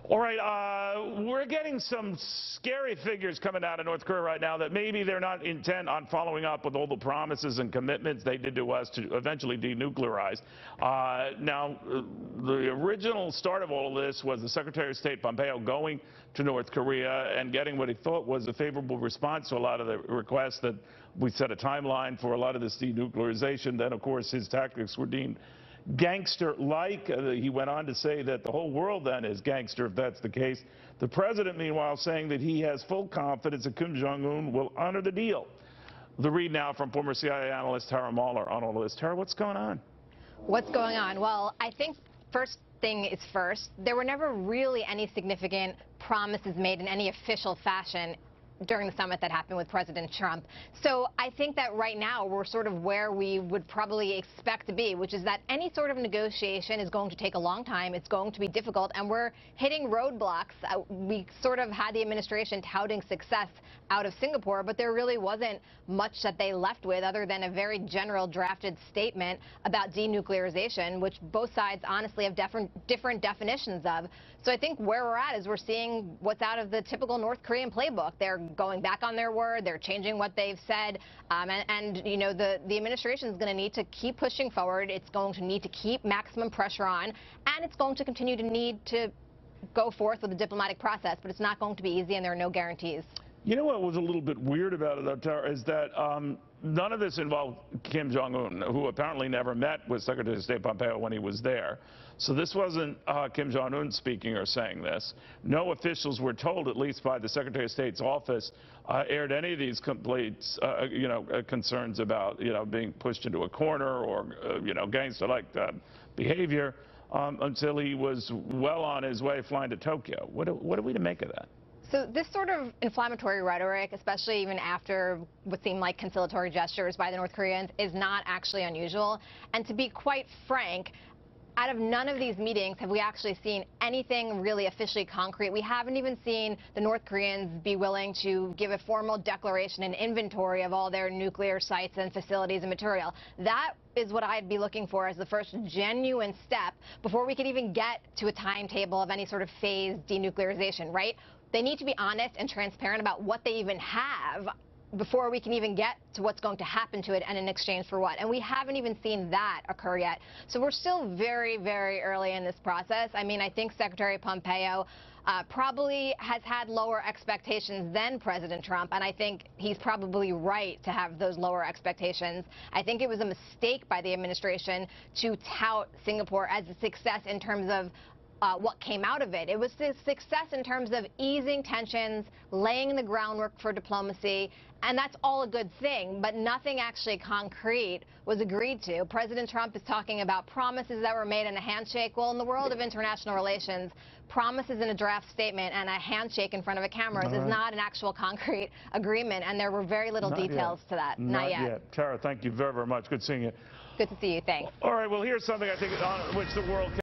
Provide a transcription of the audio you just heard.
All right, we're getting some scary figures coming out of North Korea right now that maybe they're not intent on following up with all the promises and commitments they did to us to eventually denuclearize. Now, the original start of all of this was the Secretary of State Pompeo going to North Korea and getting what he thought was a favorable response to a lot of the requests that we set a timeline for a lot of this denuclearization. Then, of course, his tactics were deemed gangster-like. He went on to say that the whole world then is gangster if that's the case. The president, meanwhile, saying that he has full confidence that Kim Jong-un will honor the deal. The read now from former CIA analyst Tara Mahler on all of this. Tara, what's going on? What's going on? Well, I think first thing is first. There were never really any significant promises made in any official fashion during the summit that happened with President Trump. So I think that right now we're sort of where we would probably expect to be, which is that any sort of negotiation is going to take a long time. It's going to be difficult, and we're hitting roadblocks. We sort of had the administration touting success out of Singapore, but there really wasn't much that they left with other than a very general drafted statement about denuclearization, which both sides honestly have different definitions of. So I think where we're at is we're seeing what's out of the typical North Korean playbook. They're going back on their word. They're changing what they've said. And you know, the administration is going to need to keep pushing forward. It's going to need to keep maximum pressure on, and it's going to continue to need to go forth with the diplomatic process. But it's not going to be easy, and there are no guarantees. You know what was a little bit weird about it, though, Tara, is that none of this involved Kim Jong-un, who apparently never met with Secretary of State Pompeo when he was there. So this wasn't Kim Jong-un speaking or saying this. No officials were told, at least by the Secretary of State's office, aired any of these complaints, concerns about, being pushed into a corner or, gangster-like behavior until he was well on his way flying to Tokyo. What are we to make of that? So this sort of inflammatory rhetoric, especially even after what seemed like conciliatory gestures by the North Koreans, is not actually unusual. And to be quite frank, out of none of these meetings have we actually seen anything really officially concrete. We haven't even seen the North Koreans be willing to give a formal declaration and inventory of all their nuclear sites and facilities and material. That is what I'd be looking for as the first genuine step before we could even get to a timetable of any sort of phased denuclearization, right? They need to be honest and transparent about what they even have before we can even get to what's going to happen to it and in exchange for what. And we haven't even seen that occur yet. So we're still very, very early in this process. I mean, I think Secretary Pompeo probably has had lower expectations than President Trump, and I think he's probably right to have those lower expectations. I think it was a mistake by the administration to tout Singapore as a success in terms of what came out of it. It was a success in terms of easing tensions, laying the groundwork for diplomacy, and that's all a good thing, but nothing actually concrete was agreed to. President Trump is talking about promises that were made in a handshake. Well, in the world of international relations, promises in a draft statement and a handshake in front of a camera is not an actual concrete agreement, and there were very little details to that. Not yet. Tara, thank you very, very much. Good seeing you. Good to see you. Thanks. All right, well, here's something I think on which the world